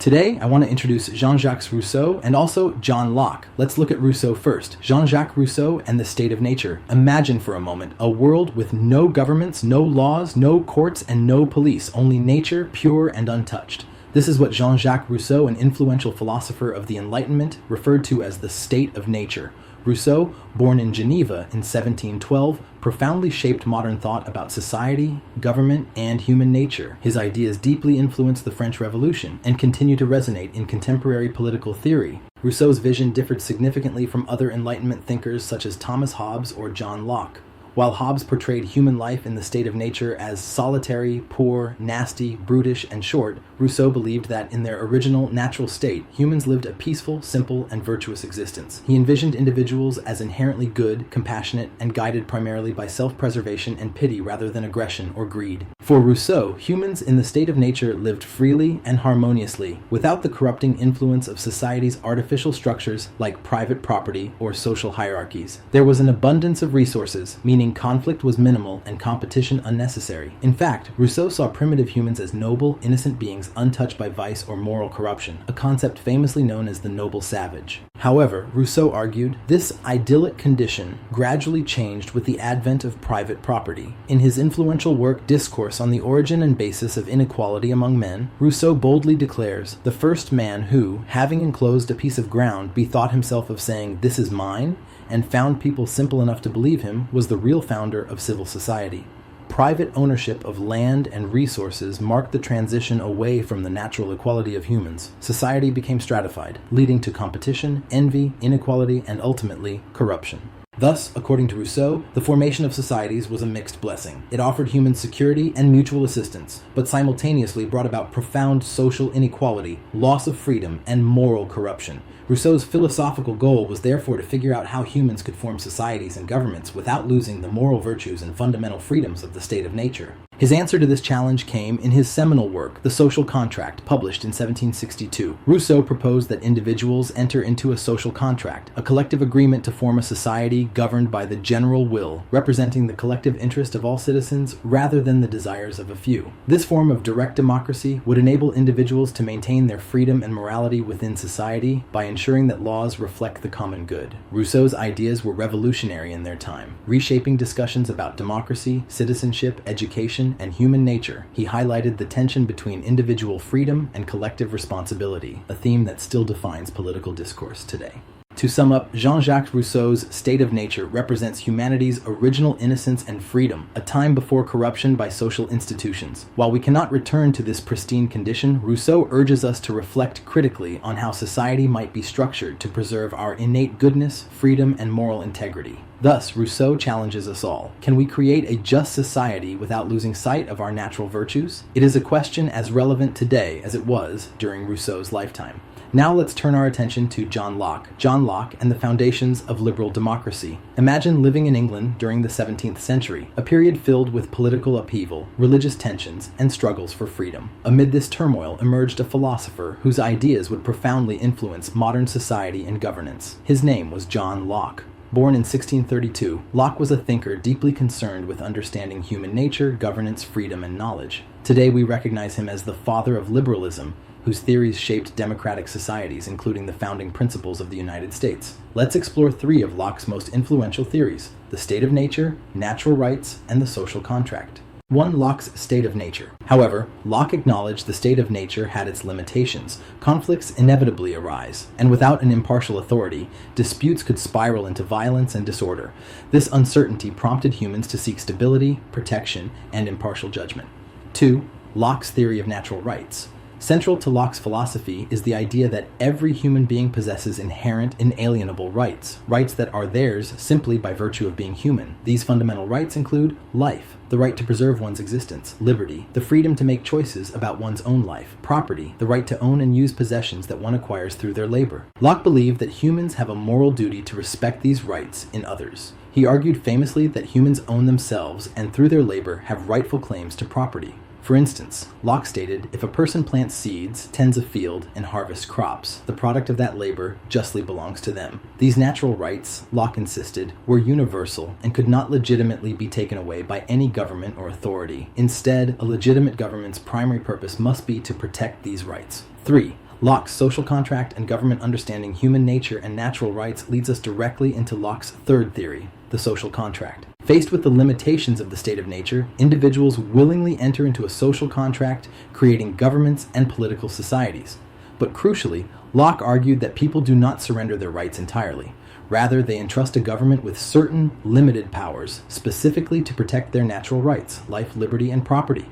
Today, I want to introduce Jean-Jacques Rousseau and also John Locke. Let's look at Rousseau first. Jean-Jacques Rousseau and the state of nature. Imagine for a moment a world with no governments, no laws, no courts, and no police, only nature, pure and untouched. This is what Jean-Jacques Rousseau, an influential philosopher of the Enlightenment, referred to as the state of nature. Rousseau, born in Geneva in 1712, profoundly shaped modern thought about society, government, and human nature. His ideas deeply influenced the French Revolution and continue to resonate in contemporary political theory. Rousseau's vision differed significantly from other Enlightenment thinkers such as Thomas Hobbes or John Locke. While Hobbes portrayed human life in the state of nature as solitary, poor, nasty, brutish, and short, Rousseau believed that in their original natural state, humans lived a peaceful, simple, and virtuous existence. He envisioned individuals as inherently good, compassionate, and guided primarily by self-preservation and pity rather than aggression or greed. For Rousseau, humans in the state of nature lived freely and harmoniously, without the corrupting influence of society's artificial structures like private property or social hierarchies. There was an abundance of resources, meaning conflict was minimal and competition unnecessary. In fact, Rousseau saw primitive humans as noble, innocent beings untouched by vice or moral corruption, a concept famously known as the noble savage. However, Rousseau argued, this idyllic condition gradually changed with the advent of private property. In his influential work Discourse on the Origin and Basis of Inequality Among Men, Rousseau boldly declares, the first man who, having enclosed a piece of ground, bethought himself of saying, "This is mine," and found people simple enough to believe him, was the real founder of civil society. Private ownership of land and resources marked the transition away from the natural equality of humans. Society became stratified, leading to competition, envy, inequality, and ultimately, corruption. Thus, according to Rousseau, the formation of societies was a mixed blessing. It offered humans security and mutual assistance, but simultaneously brought about profound social inequality, loss of freedom, and moral corruption. Rousseau's philosophical goal was therefore to figure out how humans could form societies and governments without losing the moral virtues and fundamental freedoms of the state of nature. His answer to this challenge came in his seminal work, The Social Contract, published in 1762. Rousseau proposed that individuals enter into a social contract, a collective agreement to form a society governed by the general will, representing the collective interest of all citizens rather than the desires of a few. This form of direct democracy would enable individuals to maintain their freedom and morality within society by ensuring that laws reflect the common good. Rousseau's ideas were revolutionary in their time, reshaping discussions about democracy, citizenship, education, and human nature. He highlighted the tension between individual freedom and collective responsibility, a theme that still defines political discourse today. To sum up, Jean-Jacques Rousseau's state of nature represents humanity's original innocence and freedom, a time before corruption by social institutions. While we cannot return to this pristine condition, Rousseau urges us to reflect critically on how society might be structured to preserve our innate goodness, freedom, and moral integrity. Thus, Rousseau challenges us all. Can we create a just society without losing sight of our natural virtues? It is a question as relevant today as it was during Rousseau's lifetime. Now let's turn our attention to John Locke and the foundations of liberal democracy. Imagine living in England during the 17th century, a period filled with political upheaval, religious tensions, and struggles for freedom. Amid this turmoil emerged a philosopher whose ideas would profoundly influence modern society and governance. His name was John Locke. Born in 1632, Locke was a thinker deeply concerned with understanding human nature, governance, freedom, and knowledge. Today we recognize him as the father of liberalism, whose theories shaped democratic societies, including the founding principles of the United States. Let's explore three of Locke's most influential theories: the state of nature, natural rights, and the social contract. 1. Locke's state of nature. However, Locke acknowledged the state of nature had its limitations. Conflicts inevitably arise, and without an impartial authority, disputes could spiral into violence and disorder. This uncertainty prompted humans to seek stability, protection, and impartial judgment. 2. Locke's theory of natural rights. Central to Locke's philosophy is the idea that every human being possesses inherent, inalienable rights that are theirs simply by virtue of being human. These fundamental rights include life, the right to preserve one's existence; liberty, the freedom to make choices about one's own life; property, the right to own and use possessions that one acquires through their labor. Locke believed that humans have a moral duty to respect these rights in others. He argued famously that humans own themselves and through their labor have rightful claims to property. For instance, Locke stated, if a person plants seeds, tends a field, and harvests crops, the product of that labor justly belongs to them. These natural rights, Locke insisted, were universal and could not legitimately be taken away by any government or authority. Instead, a legitimate government's primary purpose must be to protect these rights. 3. Locke's social contract and government understanding human nature and natural rights leads us directly into Locke's third theory, the social contract. Faced with the limitations of the state of nature, individuals willingly enter into a social contract, creating governments and political societies. But crucially, Locke argued that people do not surrender their rights entirely. Rather, they entrust a government with certain limited powers, specifically to protect their natural rights, life, liberty, and property.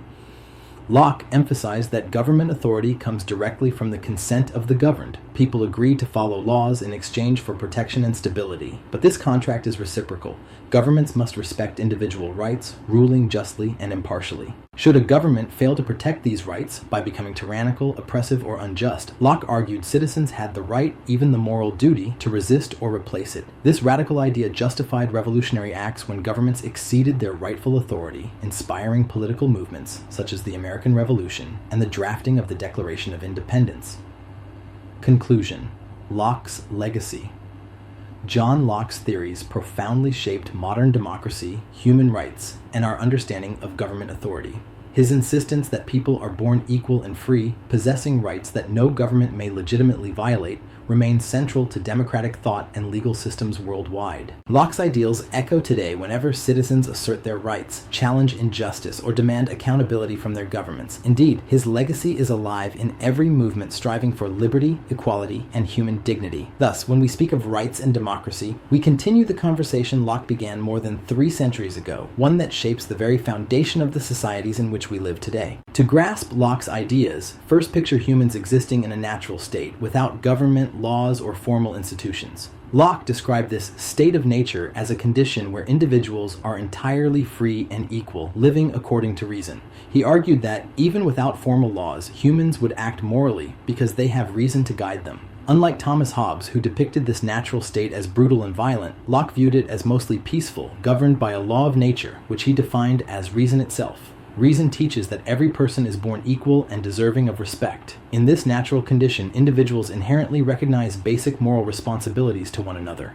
Locke emphasized that government authority comes directly from the consent of the governed. People agree to follow laws in exchange for protection and stability. But this contract is reciprocal. Governments must respect individual rights, ruling justly and impartially. Should a government fail to protect these rights by becoming tyrannical, oppressive, or unjust, Locke argued citizens had the right, even the moral duty, to resist or replace it. This radical idea justified revolutionary acts when governments exceeded their rightful authority, inspiring political movements such as the American Revolution and the drafting of the Declaration of Independence. Conclusion: Locke's legacy. John Locke's theories profoundly shaped modern democracy, human rights, and our understanding of government authority. His insistence that people are born equal and free, possessing rights that no government may legitimately violate, remains central to democratic thought and legal systems worldwide. Locke's ideals echo today whenever citizens assert their rights, challenge injustice, or demand accountability from their governments. Indeed, his legacy is alive in every movement striving for liberty, equality, and human dignity. Thus, when we speak of rights and democracy, we continue the conversation Locke began more than 3 centuries ago, one that shapes the very foundation of the societies in which we live today. To grasp Locke's ideas, first picture humans existing in a natural state, without government, laws, or formal institutions. Locke described this state of nature as a condition where individuals are entirely free and equal, living according to reason. He argued that, even without formal laws, humans would act morally because they have reason to guide them. Unlike Thomas Hobbes, who depicted this natural state as brutal and violent, Locke viewed it as mostly peaceful, governed by a law of nature, which he defined as reason itself. Reason teaches that every person is born equal and deserving of respect. In this natural condition, individuals inherently recognize basic moral responsibilities to one another.